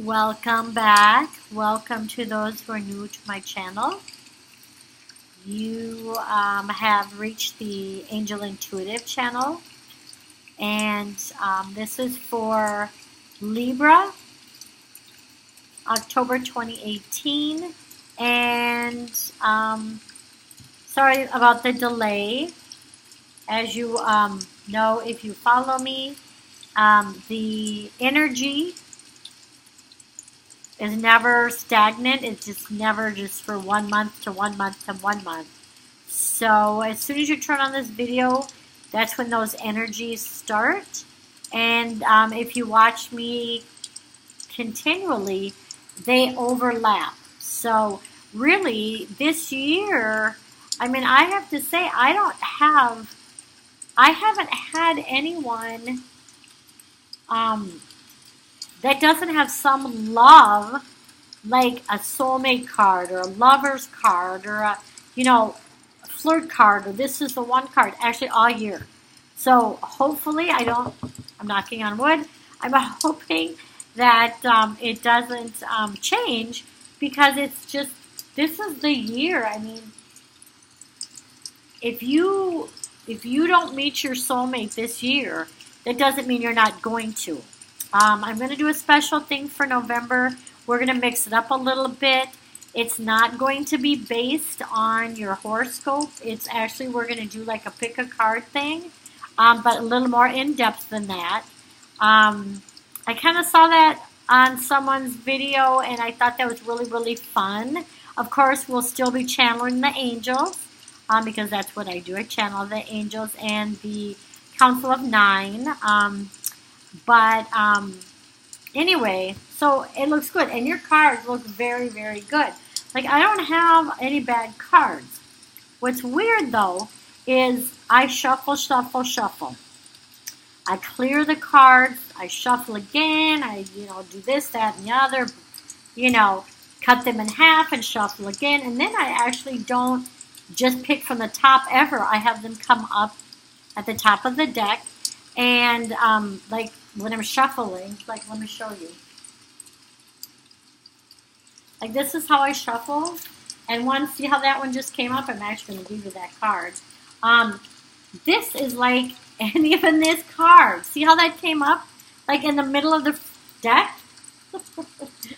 Welcome back. Welcome to those who are new to my channel. You have reached the Angel Intuitive channel, and this is for Libra, October 2018. And sorry about the delay. As you know, if you follow me, the energy is never stagnant. It's just never just for 1 month to 1 month to 1 month. So as soon as you turn on this video, that's when those energies start. And if you watch me continually, they overlap. So really, this year, I mean, I have to say, I haven't had anyone that doesn't have some love, like a soulmate card or a lover's card or a, flirt card, or this is the one card, actually all year. So hopefully I'm knocking on wood, I'm hoping that it doesn't change, because it's just, this is the year. I mean, if you don't meet your soulmate this year, that doesn't mean you're not going to. I'm going to do a special thing for November. We're going to mix it up a little bit. It's not going to be based on your horoscope. It's actually, we're going to do like a pick a card thing, but a little more in depth than that. I kind of saw that on someone's video, and I thought that was really, really fun. Of course, we'll still be channeling the angels, because that's what I do. I channel the angels and the Council of Nine. But anyway, so it looks good. And your cards look very, very good. Like, I don't have any bad cards. What's weird, though, is I shuffle, shuffle, shuffle. I clear the cards. I shuffle again. I, do this, that, and the other. Cut them in half and shuffle again. And then I actually don't just pick from the top ever. I have them come up at the top of the deck. And, like, when I'm shuffling, like, let me show you. Like, this is how I shuffle. And see how that one just came up? I'm actually going to give you that card. This is like, and even this card. See how that came up? Like, in the middle of the deck?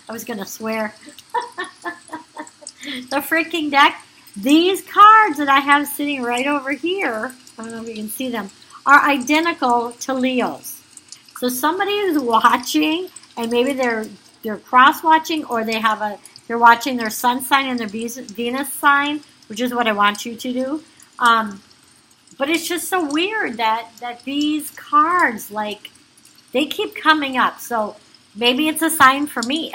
I was going to swear. The freaking deck. These cards that I have sitting right over here, I don't know if you can see them, are identical to Leo's. So somebody is watching, and maybe they're cross-watching, or they're watching their sun sign and their Venus sign, which is what I want you to do. But it's just so weird that these cards, like, they keep coming up. So maybe it's a sign for me.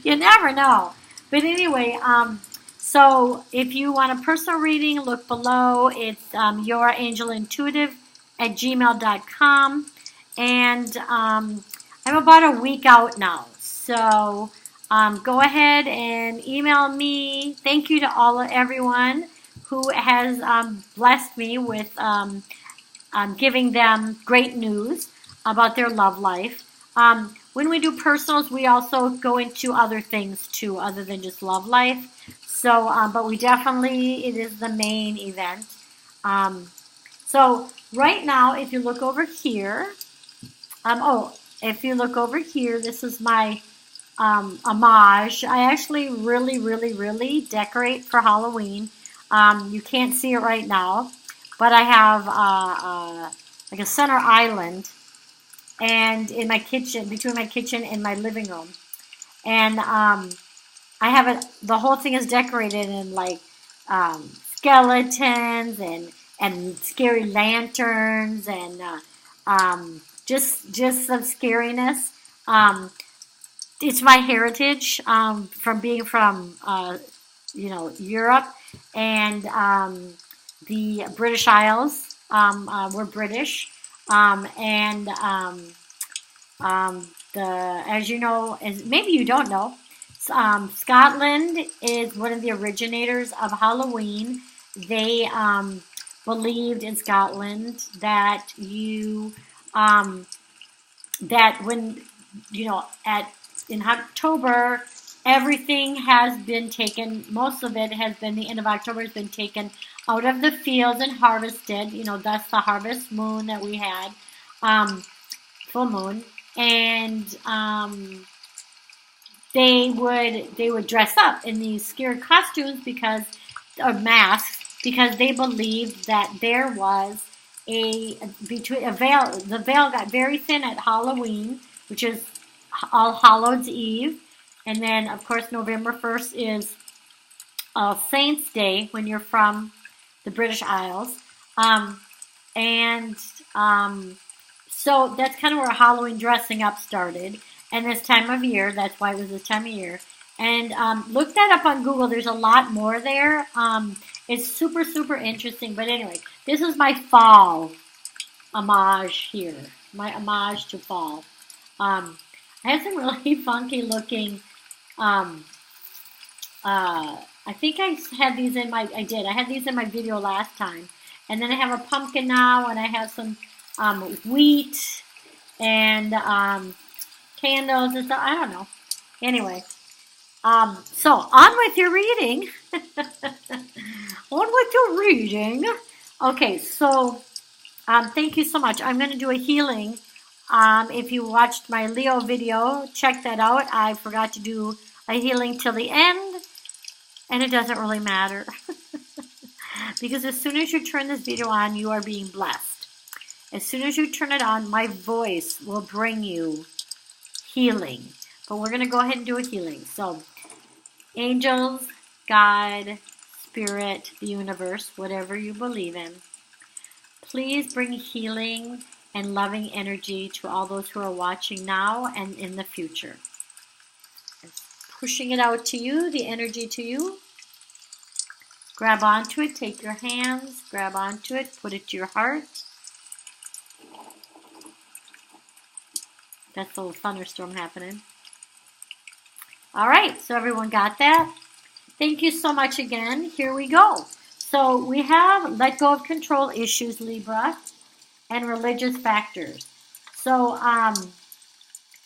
You never know. But anyway, so if you want a personal reading, look below. It's yourangelintuitive@gmail.com. And I'm about a week out now. So go ahead and email me. Thank you to everyone who has blessed me with giving them great news about their love life. When we do personals, we also go into other things too, other than just love life. So, but we definitely, it is the main event. So right now, if you look over here, if you look over here, this is my homage. I actually really, really, really decorate for Halloween. You can't see it right now, but I have like a center island, and in my kitchen, between my kitchen and my living room, and I have it. The whole thing is decorated in like skeletons and scary lanterns and just some scariness. It's my heritage from being from Europe and the British Isles. We're British. As you know, as maybe you don't know, Scotland is one of the originators of Halloween. They believed in Scotland that that when in October, everything has been taken. Most of it has been, the end of October has been taken out of the fields and harvested. That's the harvest moon that we had, full moon, and they would dress up in these scared costumes or masks, because they believed that there was a veil. The veil got very thin at Halloween, which is All Hallows Eve, and then of course November 1st is All Saints Day when you're from the British Isles, and so that's kind of where Halloween dressing up started. And this time of year, that's why it was this time of year. And look that up on Google. There's a lot more there. It's super, super interesting. But anyway, this is my fall homage here. My homage to fall. I have some really funky looking, I think I had these in my video last time. And then I have a pumpkin now, and I have some wheat and candles and stuff. I don't know. Anyway, so on with your reading. Okay, so thank you so much. I'm going to do a healing. If you watched my Leo video, check that out. I forgot to do a healing till the end, and it doesn't really matter. Because as soon as you turn this video on, you are being blessed. As soon as you turn it on, my voice will bring you healing. But we're going to go ahead and do a healing. So, angels, God, Spirit, the universe, whatever you believe in, please bring healing and loving energy to all those who are watching now and in the future. Pushing it out to you, the energy to you. Grab onto it, take your hands, grab onto it, put it to your heart. That's a little thunderstorm happening. All right, so everyone got that? Thank you so much again. Here we go. So we have let go of control issues, Libra, and religious factors. So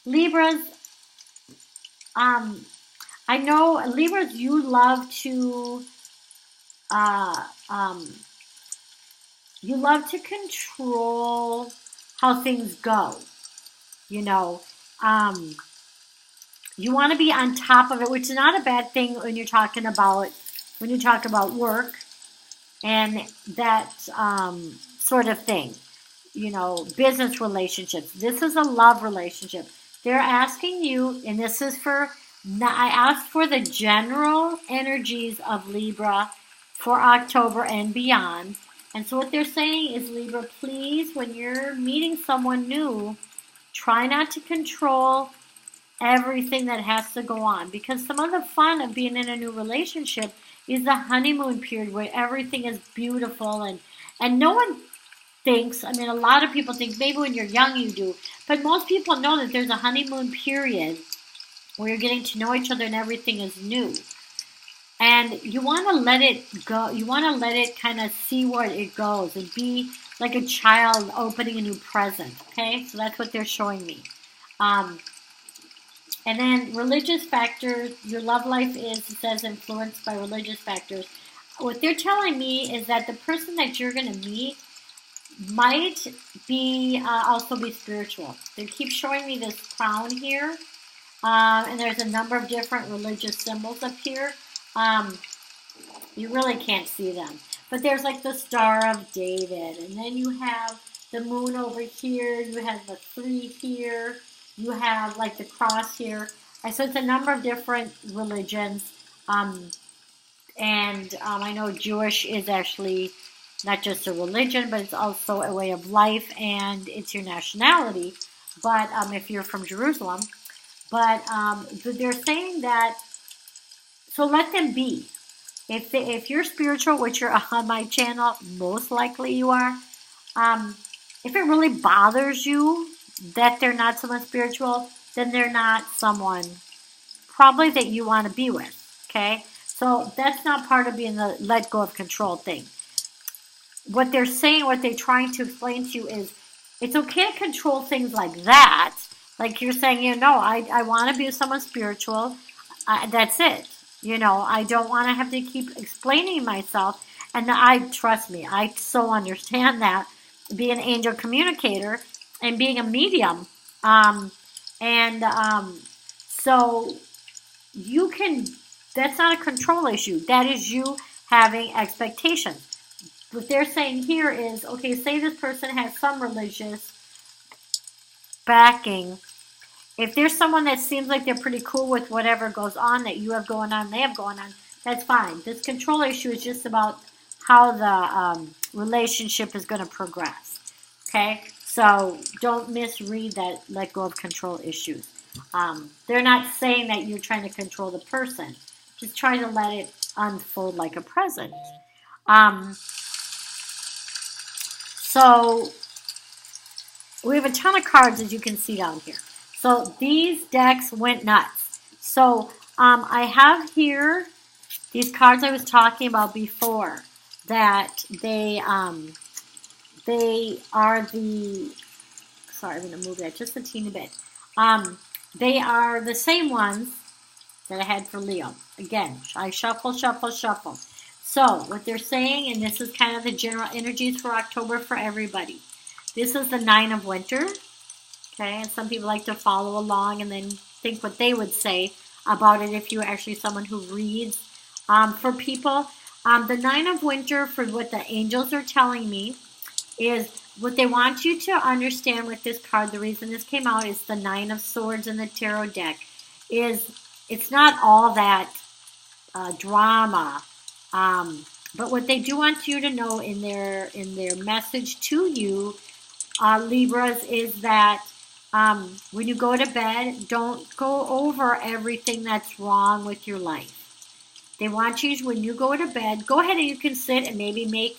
Libras, I know Libras, you love to control how things go. You want to be on top of it, which is not a bad thing when you talk about work and that sort of thing. Business relationships. This is a love relationship. They're asking you, and this is I asked for the general energies of Libra for October and beyond. And so what they're saying is, Libra, please, when you're meeting someone new, try not to control everything that has to go on. Because some of the fun of being in a new relationship is the honeymoon period where everything is beautiful. And no one thinks, a lot of people think, maybe when you're young you do, but most people know that there's a honeymoon period where you're getting to know each other and everything is new. And you want to let it go. You want to let it kind of see where it goes and be like a child opening a new present. Okay, so that's what they're showing me. And then religious factors. Your love life is, it says, influenced by religious factors. What they're telling me is that the person that you're going to meet might be also be spiritual. They keep showing me this crown here. And there's a number of different religious symbols up here. You really can't see them. But there's like the Star of David. And then you have the moon over here. You have the 3 here. You have like the cross here. So it's a number of different religions. And I know Jewish is actually not just a religion, but it's also a way of life. And it's your nationality. But if you're from Jerusalem. But they're saying that, so let them be. If you're spiritual, which you're on my channel, most likely you are, if it really bothers you that they're not someone spiritual, then they're not someone probably that you want to be with, okay? So that's not part of being the let go of control thing. What they're saying, what they're trying to explain to you is, it's okay to control things like that, Like you're saying, I want to be with someone spiritual. That's it. I don't want to have to keep explaining myself. And trust me, I so understand that. Being an angel communicator and being a medium. So you can, that's not a control issue. That is you having expectations. What they're saying here is, okay, say this person has some religious backing. If there's someone that seems like they're pretty cool with whatever goes on that you have going on, they have going on, that's fine. This control issue is just about how the relationship is going to progress. Okay? So don't misread that let go of control issues. They're not saying that you're trying to control the person. Just try to let it unfold like a present. So we have a ton of cards, as you can see down here. So these decks went nuts. So I have here these cards I was talking about before, that they are the, sorry, I'm going to move that just a teeny bit. They are the same ones that I had for Leo. Again, I shuffle, shuffle, shuffle. So what they're saying, and this is kind of the general energies for October for everybody. This is the Nine of Winter. Okay, and some people like to follow along and then think what they would say about it if you're actually someone who reads for people. The Nine of Winter, for what the angels are telling me, is what they want you to understand with this card. The reason this came out is the Nine of Swords in the tarot deck. It's not all that drama, but what they do want you to know in their message to you, Libras, is that when you go to bed, don't go over everything that's wrong with your life. They want you, when you go to bed, go ahead and you can sit and maybe make,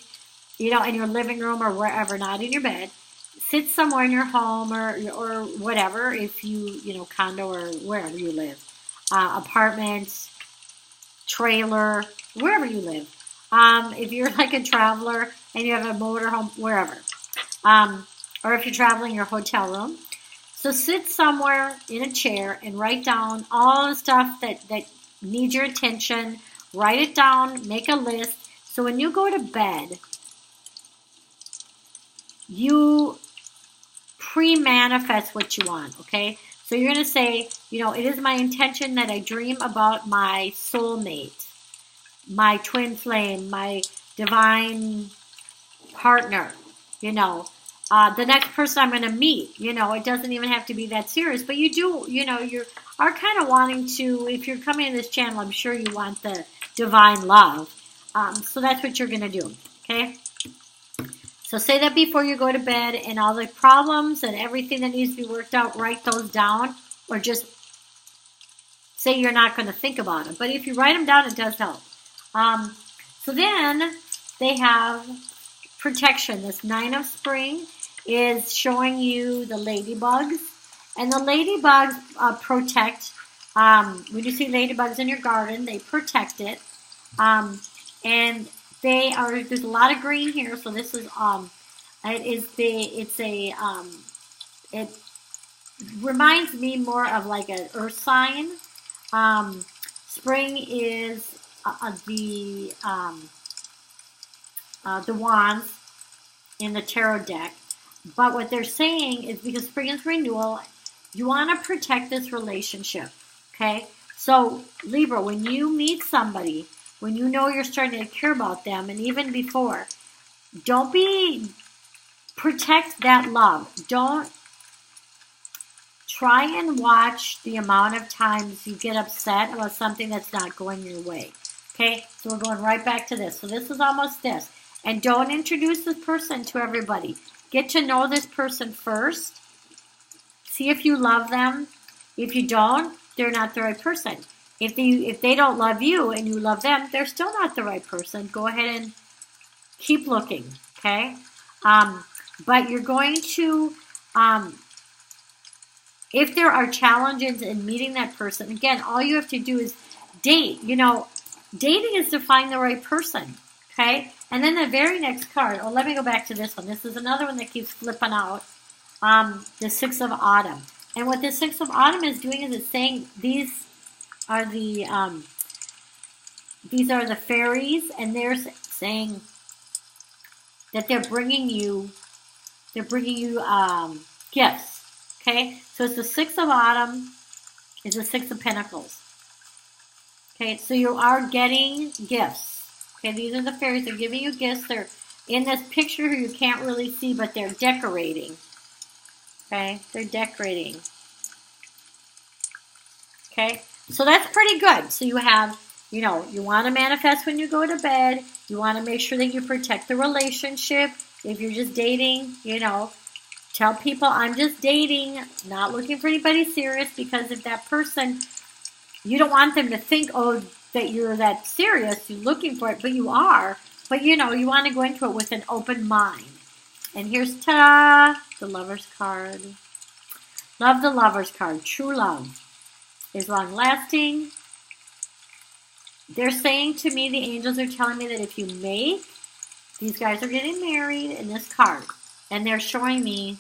in your living room or wherever, not in your bed. Sit somewhere in your home or whatever, if you, condo or wherever you live. Apartment, trailer, wherever you live. If you're like a traveler and you have a motorhome, wherever. Or if you're traveling, your hotel room. So sit somewhere in a chair and write down all the stuff that needs your attention. Write it down, make a list. So when you go to bed, you pre-manifest what you want, okay? So you're going to say, it is my intention that I dream about my soulmate, my twin flame, my divine partner, the next person I'm going to meet. It doesn't even have to be that serious, but you do, you are kind of wanting to, if you're coming to this channel, I'm sure you want the divine love. So that's what you're going to do, okay? So say that before you go to bed, and all the problems and everything that needs to be worked out, write those down, or just say you're not going to think about them. But if you write them down, it does help. So then they have protection. This Nine of Spring is showing you the ladybugs. And the ladybugs protect. When you see ladybugs in your garden, they protect it. And there's a lot of green here, so this is it reminds me more of like an earth sign. Spring is the wands in the tarot deck. But what they're saying is, because spring is renewal, you want to protect this relationship. Okay? So Libra, when you meet somebody, when you know you're starting to care about them, and even before, protect that love. Don't try and watch the amount of times you get upset about something that's not going your way. Okay, so we're going right back to this. So this is almost this. And don't introduce this person to everybody. Get to know this person first. See if you love them. If you don't, they're not the right person. If they don't love you and you love them, they're still not the right person. Go ahead and keep looking, okay? But you're going to, if there are challenges in meeting that person, again, all you have to do is date. Dating is to find the right person, okay? And then the very next card, let me go back to this one. This is another one that keeps flipping out, the Six of Autumn. And what the Six of Autumn is doing is it's saying are the these are the fairies, and they're saying that they're bringing you gifts. Okay, so it's the Six of Autumn, is the Six of Pentacles. Okay, so you are getting gifts. Okay, these are the fairies. They're giving you gifts. They're in this picture here. You can't really see, but they're decorating. Okay, they're decorating. Okay, so that's pretty good. So you have, you want to manifest when you go to bed. You want to make sure that you protect the relationship. If you're just dating, tell people I'm just dating, not looking for anybody serious, because if that person, you don't want them to think, oh, that you're that serious, you're looking for it, but you are. But, you want to go into it with an open mind. And here's, ta-da, the Lover's card. Love the Lover's card. True love is long-lasting. They're saying to me, the angels are telling me that if you these guys are getting married in this card. And they're showing me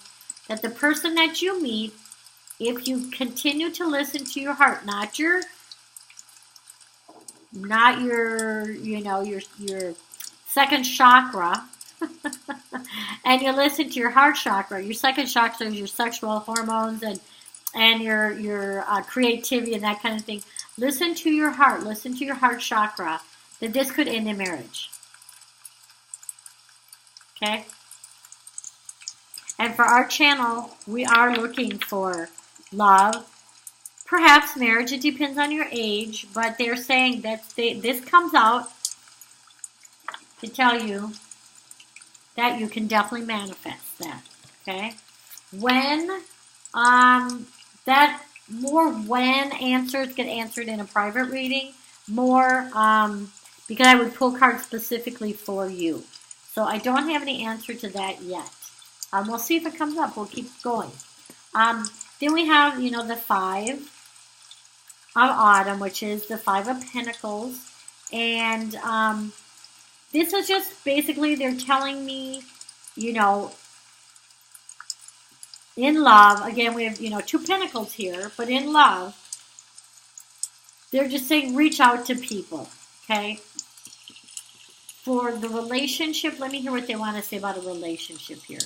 that the person that you meet, if you continue to listen to your heart, not your second chakra, and you listen to your heart chakra. Your second chakra is your sexual hormones and your creativity and that kind of thing. Listen to your heart. Listen to your heart chakra. That this could end in marriage. Okay? And for our channel, we are looking for love, perhaps marriage. It depends on your age, but they're saying that this comes out to tell you that you can definitely manifest that. Okay? When when answers get answered in a private reading, because I would pull cards specifically for you. So I don't have any answer to that yet. We'll see if it comes up. We'll keep going. Then we have, the Five of Autumn, which is the Five of Pentacles. And this is just basically they're telling me, in love, again, we have, two pentacles here, but in love, they're just saying reach out to people, okay? For the relationship, let me hear what they want to say about a relationship here.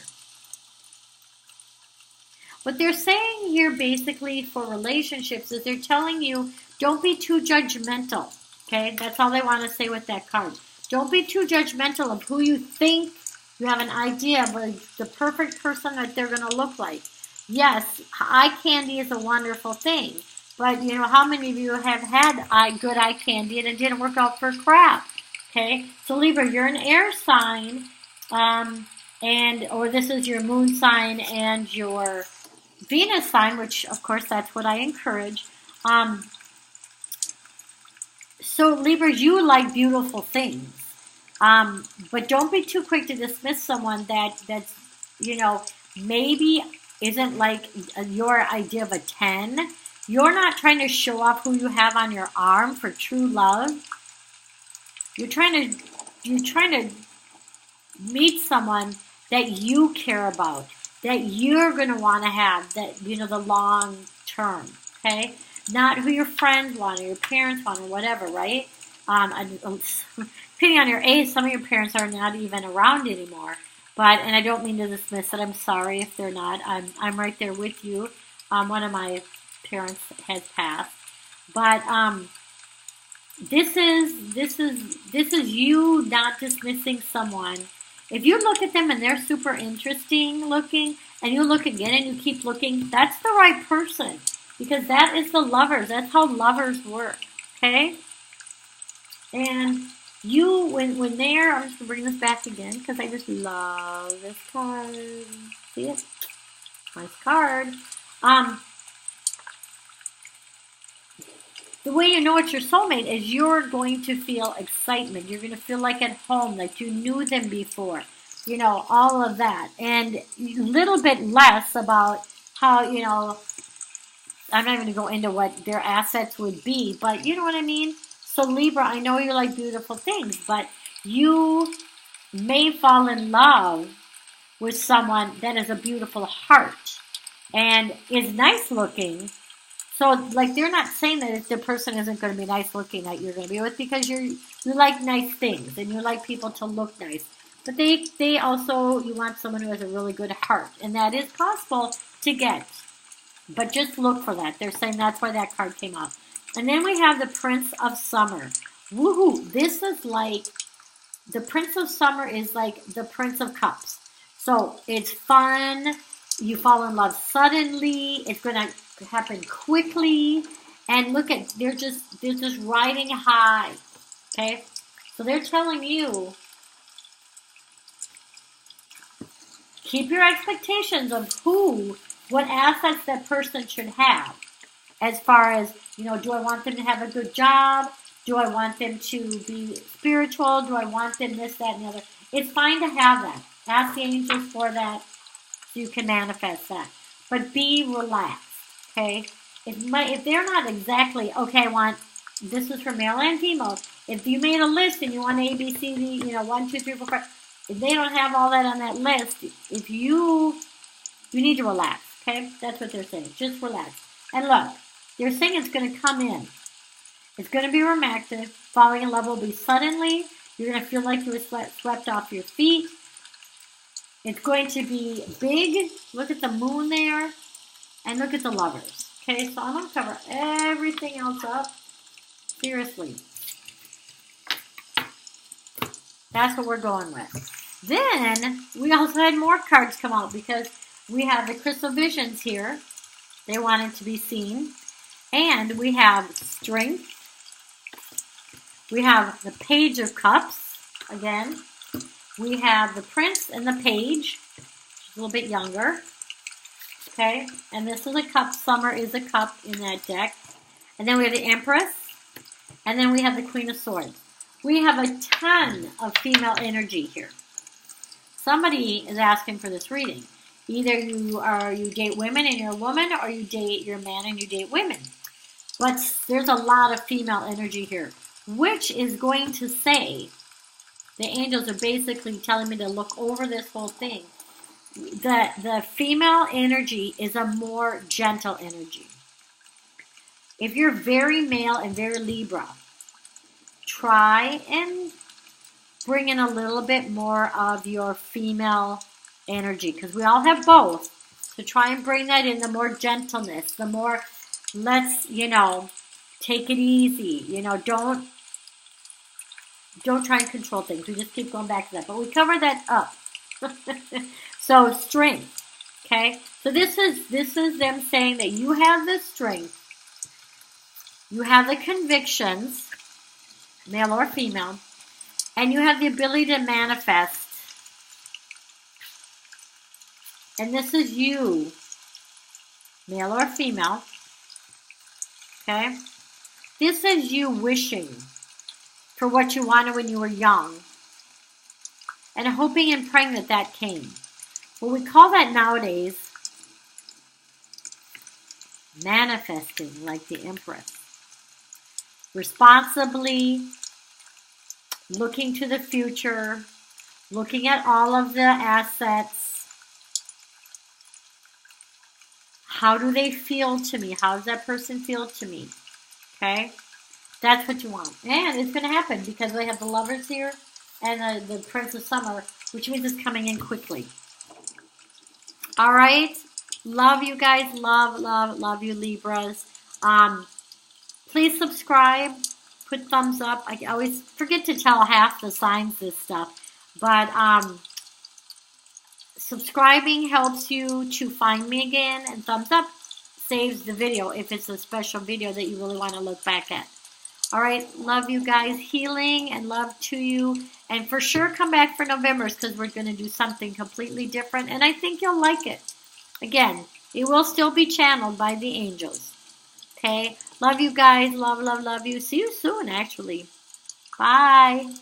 What they're saying here basically for relationships is they're telling you don't be too judgmental, okay? That's all they want to say with that card. Don't be too judgmental of who you think you have an idea of the perfect person that they're going to look like. Yes, eye candy is a wonderful thing, but how many of you have had good eye candy and it didn't work out for crap? Okay, so Libra, you're an air sign, or this is your moon sign and your Venus sign, which of course that's what I encourage. So Libra, you like beautiful things, but don't be too quick to dismiss someone that's maybe isn't like your idea of a 10. You're not trying to show off who you have on your arm for true love. You're trying to meet someone that you care about, that you're going to want to have, that, the long term, okay? Not who your friends want or your parents want or whatever, right? Depending on your age, some of your parents are not even around anymore. And I don't mean to dismiss it. I'm sorry if they're not. I'm right there with you. One of my parents has passed. But this is you not dismissing someone. If you look at them and they're super interesting looking, and you look again and you keep looking, that's the right person. Because that is the lovers. That's how lovers work. Okay? And you, when they're, I'm just going to bring this back again because I just love this card. See it? Nice card. The way you know it's your soulmate is you're going to feel excitement. You're going to feel like at home, like you knew them before. All of that. And a little bit less about how, I'm not going to go into what their assets would be, but you know what I mean? So Libra, I know you like beautiful things, but you may fall in love with someone that has a beautiful heart. and is nice looking. So, like, they're not saying that if the person isn't going to be nice looking that you're going to be with, because you like nice things and you like people to look nice. But they also, you want someone who has a really good heart, and that is possible to get. But just look for that. They're saying that's why that card came out. And then we have the Prince of Summer. Woohoo! This is like, the Prince of Summer is like the Prince of Cups. So it's fun. You fall in love suddenly. It's going to happen quickly. And look at, they're just riding high. Okay? So they're telling you, keep your expectations of what assets that person should have. As far as, do I want them to have a good job? Do I want them to be spiritual? Do I want them this, that, and the other? It's fine to have that. Ask the angels for that so you can manifest that. But be relaxed, okay? If they're not exactly, okay, I want, this is for male and female. If you made a list and you want A, B, C, D, 1, 2, 3, 4, 5, if they don't have all that on that list, if you need to relax, okay? That's what they're saying. Just relax. And look, they're saying it's going to come in. It's going to be romantic. Falling in love will be suddenly. You're going to feel like you were swept off your feet. It's going to be big. Look at the moon there. And look at the lovers. Okay, so I'm going to cover everything else up. Seriously. That's what we're going with. Then, we also had more cards come out because we have the crystal visions here. They wanted to be seen. And we have strength. We have the Page of Cups, again. We have the Prince and the Page, a little bit younger. Okay, and this is a cup. Summer is a cup in that deck. And then we have the Empress. And then we have the Queen of Swords. We have a ton of female energy here. Somebody is asking for this reading. Either you date women and you're a woman, or you're a man and you date women. But there's a lot of female energy here, which is going to say, the angels are basically telling me to look over this whole thing. The female energy is a more gentle energy. If you're very male and very Libra, try and bring in a little bit more of your female energy, because we all have both. So try and bring that in, the more gentleness, the more, let's, take it easy. Don't try and control things. We just keep going back to that. But we cover that up. So strength. Okay? So this is them saying that you have the strength. You have the convictions, male or female, and you have the ability to manifest. And this is you, male or female. Okay? This is you wishing for what you wanted when you were young, and hoping and praying that came. Well, we call that nowadays manifesting, like the Empress. Responsibly, looking to the future, looking at all of the assets. How do they feel to me? How does that person feel to me? Okay? That's what you want. And it's going to happen because we have the Lovers here and the Prince of Summer, which means it's coming in quickly. All right? Love you guys. Love, love, love you, Libras. Please subscribe. Put thumbs up. I always forget to tell half the signs this stuff. But subscribing helps you to find me again. And thumbs up saves the video if it's a special video that you really want to look back at. All right, love you guys. Healing and love to you. And for sure, come back for November's because we're going to do something completely different. And I think you'll like it. Again, it will still be channeled by the angels. Okay? Love you guys. Love, love, love you. See you soon, actually. Bye.